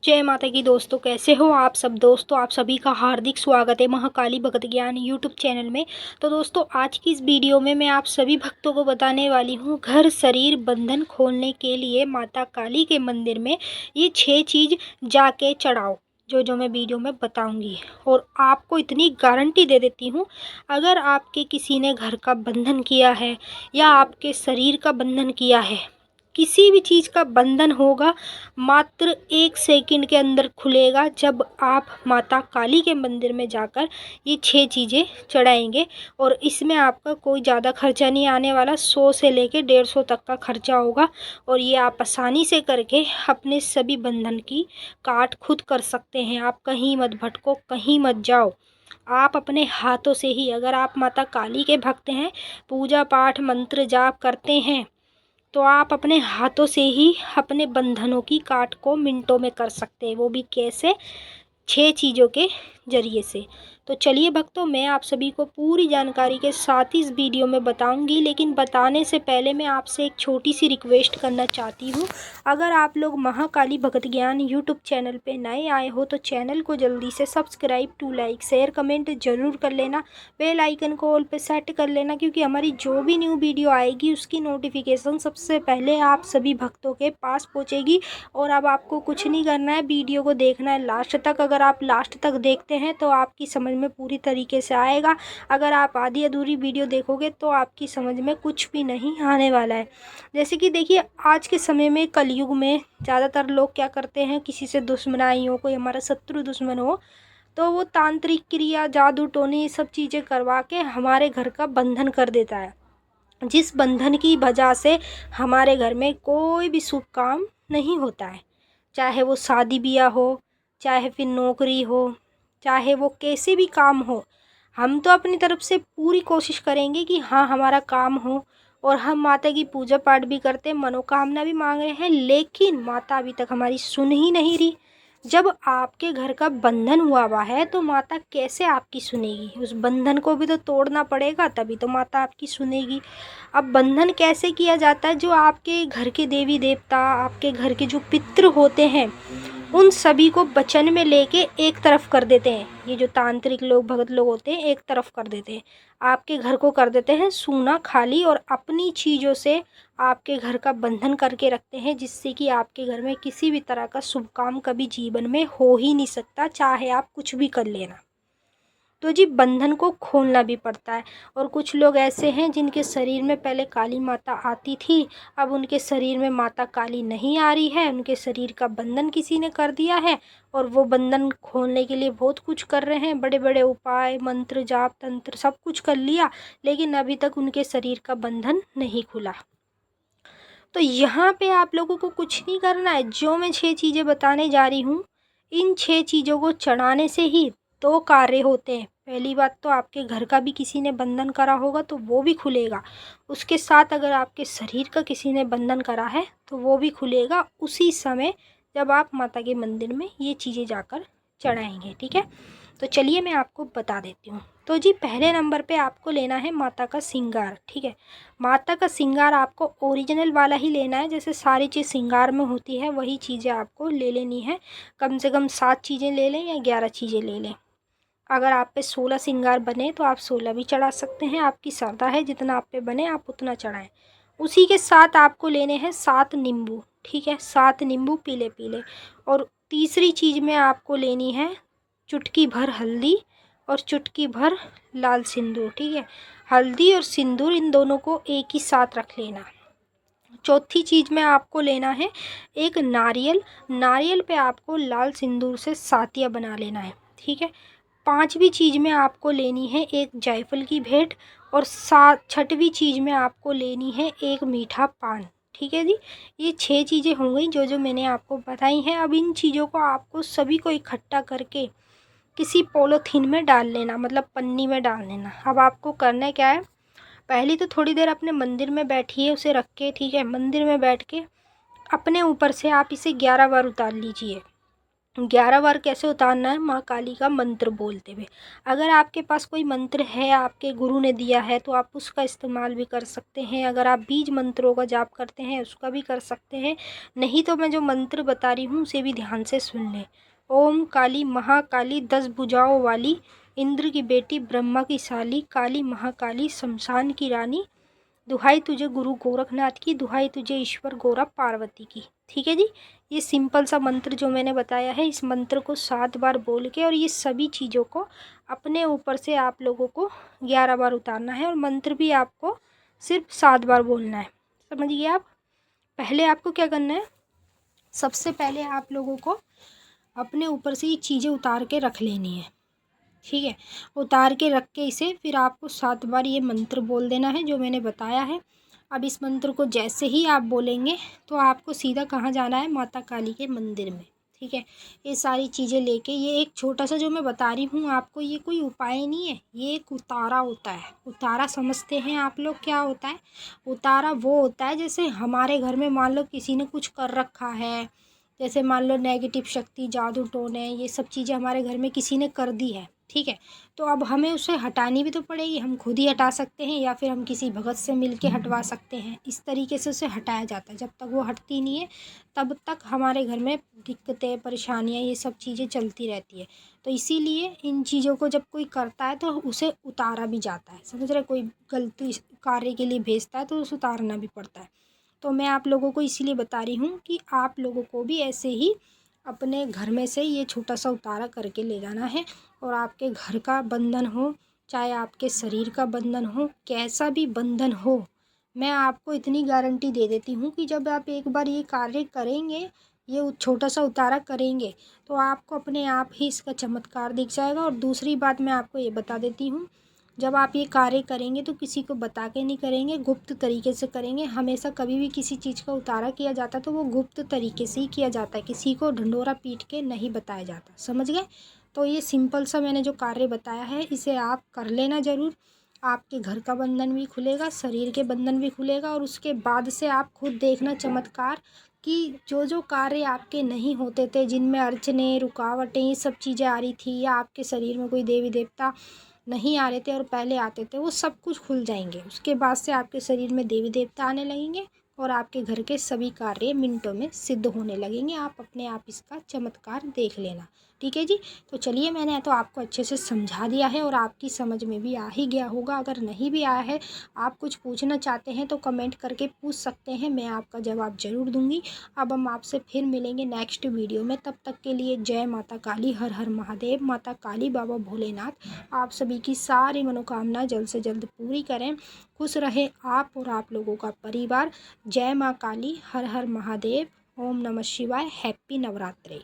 जय माता की दोस्तों, कैसे हो आप सब। दोस्तों आप सभी का हार्दिक स्वागत है महाकाली भगत ज्ञान यूट्यूब चैनल में। तो दोस्तों आज की इस वीडियो में मैं आप सभी भक्तों को बताने वाली हूँ घर शरीर बंधन खोलने के लिए माता काली के मंदिर में ये 6 चीज़ जाके चढ़ाओ। जो मैं वीडियो में बताऊंगी और आपको इतनी गारंटी दे देती हूँ, अगर आपके किसी ने घर का बंधन किया है या आपके शरीर का बंधन किया है, किसी भी चीज़ का बंधन होगा, मात्र 1 सेकंड के अंदर खुलेगा जब आप माता काली के मंदिर में जाकर ये 6 चीज़ें चढ़ाएंगे। और इसमें आपका कोई ज़्यादा खर्चा नहीं आने वाला, 100 से लेके 150 तक का खर्चा होगा। और ये आप आसानी से करके अपने सभी बंधन की काट खुद कर सकते हैं। आप कहीं मत भटको, कहीं मत जाओ। आप अपने हाथों से ही, अगर आप माता काली के भक्त हैं, पूजा पाठ मंत्र जाप करते हैं, तो आप अपने हाथों से ही अपने बंधनों की काट को मिनटों में कर सकते हैं। वो भी कैसे? 6 चीज़ों के ज़रिए से। तो चलिए भक्तों, मैं आप सभी को पूरी जानकारी के साथ ही इस वीडियो में बताऊंगी, लेकिन बताने से पहले मैं आपसे एक छोटी सी रिक्वेस्ट करना चाहती हूँ। अगर आप लोग महाकाली भगत ज्ञान यूट्यूब चैनल पे नए आए हो तो चैनल को जल्दी से subscribe to like share comment ज़रूर कर लेना। बेल आइकन को ऑल पे सेट कर लेना, क्योंकि हमारी जो भी न्यू वीडियो आएगी उसकी नोटिफिकेशन सबसे पहले आप सभी भक्तों के पास पहुँचेगी। और अब आपको कुछ नहीं करना है, वीडियो को देखना है लास्ट तक। अगर आप लास्ट तक देखते हैं तो आपकी समझ में पूरी तरीके से आएगा। अगर आप आधी अधूरी वीडियो देखोगे तो आपकी समझ में कुछ भी नहीं आने वाला है। जैसे कि देखिए, आज के समय में कलयुग में ज़्यादातर लोग क्या करते हैं, किसी से दुश्मनाई हो, कोई हमारा शत्रु दुश्मन हो, तो वो तांत्रिक क्रिया जादू टोने ये सब चीज़ें करवा के हमारे घर का बंधन कर देता है, जिस बंधन की वजह से हमारे घर में कोई भी शुभ काम नहीं होता है। चाहे वो शादी ब्याह हो, चाहे फिर नौकरी हो, चाहे वो कैसे भी काम हो, हम तो अपनी तरफ से पूरी कोशिश करेंगे कि हाँ हमारा काम हो। और हम माता की पूजा पाठ भी करते हैं, मनोकामना भी मांग रहे हैं, लेकिन माता अभी तक हमारी सुन ही नहीं रही। जब आपके घर का बंधन हुआ है तो माता कैसे आपकी सुनेगी? उस बंधन को भी तो तोड़ना पड़ेगा, तभी तो माता आपकी सुनेगी। अब बंधन कैसे किया जाता है? जो आपके घर के देवी देवता, आपके घर के जो पितृ होते हैं, उन सभी को वचन में लेके एक तरफ कर देते हैं। ये जो तांत्रिक लोग भगत लोग होते हैं, एक तरफ कर देते हैं, आपके घर को कर देते हैं सूना खाली, और अपनी चीज़ों से आपके घर का बंधन करके रखते हैं, जिससे कि आपके घर में किसी भी तरह का शुभ काम कभी जीवन में हो ही नहीं सकता, चाहे आप कुछ भी कर लेना। तो जी बंधन को खोलना भी पड़ता है। और कुछ लोग ऐसे हैं जिनके शरीर में पहले काली माता आती थी, अब उनके शरीर में माता काली नहीं आ रही है, उनके शरीर का बंधन किसी ने कर दिया है, और वो बंधन खोलने के लिए बहुत कुछ कर रहे हैं, बड़े बड़े उपाय मंत्र जाप तंत्र सब कुछ कर लिया, लेकिन अभी तक उनके शरीर का बंधन नहीं खुला। तो यहाँ पे आप लोगों को कुछ नहीं करना है। जो मैं 6 चीज़ें बताने जा रही हूँ, इन 6 चीज़ों को चढ़ाने से ही 2 कार्य होते हैं। पहली बात तो आपके घर का भी किसी ने बंधन करा होगा तो वो भी खुलेगा। उसके साथ अगर आपके शरीर का किसी ने बंधन करा है तो वो भी खुलेगा उसी समय, जब आप माता के मंदिर में ये चीज़ें जाकर चढ़ाएंगे। ठीक है, तो चलिए मैं आपको बता देती हूँ। तो जी पहले नंबर पे आपको लेना है माता का श्रृंगार। ठीक है, माता का श्रृंगार आपको ओरिजिनल वाला ही लेना है, जैसे सारी चीज़ श्रृंगार में होती है वही चीज़ें आपको ले लेनी है। कम से कम 7 चीज़ें ले लें या 11 चीज़ें ले लें। अगर आप पे 16 श्रृंगार बने तो आप 16 भी चढ़ा सकते हैं, आपकी श्रद्धा है, जितना आप पे बने आप उतना चढ़ाएं। उसी के साथ आपको लेने हैं 7 नींबू। ठीक है, 7 नींबू पीले पीले। और तीसरी चीज़ में आपको लेनी है चुटकी भर हल्दी और चुटकी भर लाल सिंदूर। ठीक है, हल्दी और सिंदूर इन दोनों को एक ही साथ रख लेना। चौथी चीज़ में आपको लेना है एक नारियल। नारियल पे आपको लाल सिंदूर से सातिया बना लेना है। ठीक है, पांचवी चीज़ में आपको लेनी है एक जायफल की भेंट, और छठवीं चीज़ में आपको लेनी है एक मीठा पान। ठीक है जी, ये 6 चीज़ें हो गई जो जो मैंने आपको बताई हैं। अब इन चीज़ों को आपको सभी को इकट्ठा करके किसी पॉलीथीन में डाल लेना, मतलब पन्नी में डाल लेना। अब आपको करना क्या है, पहले तो थोड़ी देर अपने मंदिर में बैठिए उसे रख के। ठीक है, मंदिर में बैठ के अपने ऊपर से आप इसे 11 बार उतार लीजिए। 11 बार कैसे उतारना है, माँ काली का मंत्र बोलते हुए। अगर आपके पास कोई मंत्र है, आपके गुरु ने दिया है, तो आप उसका इस्तेमाल भी कर सकते हैं। अगर आप बीज मंत्रों का जाप करते हैं उसका भी कर सकते हैं। नहीं तो मैं जो मंत्र बता रही हूँ उसे भी ध्यान से सुन लें। ओम काली महाकाली 10 भुजाओं वाली, इंद्र की बेटी ब्रह्मा की साली, काली महाकाली शमशान की रानी, दुहाई तुझे गुरु गोरखनाथ की, दुहाई तुझे ईश्वर गौरा पार्वती की। ठीक है जी। ये सिंपल सा मंत्र जो मैंने बताया है, इस मंत्र को 7 बार बोल के और ये सभी चीज़ों को अपने ऊपर से आप लोगों को 11 बार उतारना है और मंत्र भी आपको सिर्फ 7 बार बोलना है। समझ गए आप। पहले आपको क्या करना है, सबसे पहले आप लोगों को अपने ऊपर से ये चीज़ें उतार के रख लेनी है। ठीक है, उतार के रख के इसे फिर आपको 7 बार ये मंत्र बोल देना है जो मैंने बताया है। अब इस मंत्र को जैसे ही आप बोलेंगे तो आपको सीधा कहाँ जाना है, माता काली के मंदिर में। ठीक है, ये सारी चीज़ें लेके, ये एक छोटा सा जो मैं बता रही हूँ आपको, ये कोई उपाय नहीं है, ये एक उतारा होता है। उतारा समझते हैं आप लोग क्या होता है? उतारा वो होता है जैसे हमारे घर में मान लो किसी ने कुछ कर रखा है, जैसे मान लो नेगेटिव शक्ति, जादू टोने, ये सब चीज़ें हमारे घर में किसी ने कर दी है। ठीक है, तो अब हमें उसे हटानी भी तो पड़ेगी। हम खुद ही हटा सकते हैं या फिर हम किसी भगत से मिल के हटवा सकते हैं। इस तरीके से उसे हटाया जाता है। जब तक वो हटती नहीं है तब तक हमारे घर में दिक्कतें, परेशानियाँ, ये सब चीज़ें चलती रहती है। तो इसीलिए इन चीज़ों को जब कोई करता है तो उसे उतारा भी जाता है। समझ रहे, कोई गलती कार्य के लिए भेजता है तो उसे उतारना भी पड़ता है। तो मैं आप लोगों को इसीलिए बता रही हूँ कि आप लोगों को भी ऐसे ही अपने घर में से ये छोटा सा उतारा करके ले जाना है। और आपके घर का बंधन हो, चाहे आपके शरीर का बंधन हो, कैसा भी बंधन हो, मैं आपको इतनी गारंटी दे देती हूँ कि जब आप एक बार ये कार्य करेंगे, ये छोटा सा उतारा करेंगे, तो आपको अपने आप ही इसका चमत्कार दिख जाएगा। और दूसरी बात मैं आपको ये बता देती हूँ, जब आप ये कार्य करेंगे तो किसी को बता के नहीं करेंगे, गुप्त तरीके से करेंगे। हमेशा कभी भी किसी चीज़ का उतारा किया जाता है तो वो गुप्त तरीके से ही किया जाता है, किसी को ढंढोरा पीट के नहीं बताया जाता। समझ गए? तो ये सिंपल सा मैंने जो कार्य बताया है इसे आप कर लेना ज़रूर। आपके घर का बंधन भी खुलेगा, शरीर के बंधन भी खुलेगा और उसके बाद से आप खुद देखना चमत्कार कि जो जो कार्य आपके नहीं होते थे, जिनमें अड़चने, रुकावटें, ये सब चीज़ें आ रही थी, या आपके शरीर में कोई देवी देवता नहीं आ रहे थे और पहले आते थे, वो सब कुछ खुल जाएंगे। उसके बाद से आपके शरीर में देवी देवता आने लगेंगे और आपके घर के सभी कार्य मिनटों में सिद्ध होने लगेंगे। आप अपने आप इसका चमत्कार देख लेना। ठीक है जी। तो चलिए, मैंने तो आपको अच्छे से समझा दिया है और आपकी समझ में भी आ ही गया होगा। अगर नहीं भी आया है, आप कुछ पूछना चाहते हैं तो कमेंट करके पूछ सकते हैं, मैं आपका जवाब ज़रूर दूंगी। अब हम आपसे फिर मिलेंगे नेक्स्ट वीडियो में। तब तक के लिए जय माता काली, हर हर महादेव। माता काली, बाबा भोलेनाथ आप सभी की सारी मनोकामना जल्द से जल्द पूरी करें। खुश रहे आप और आप लोगों का परिवार। जय माँ काली, हर हर महादेव। ओम नमः शिवाय। हैप्पी नवरात्रि।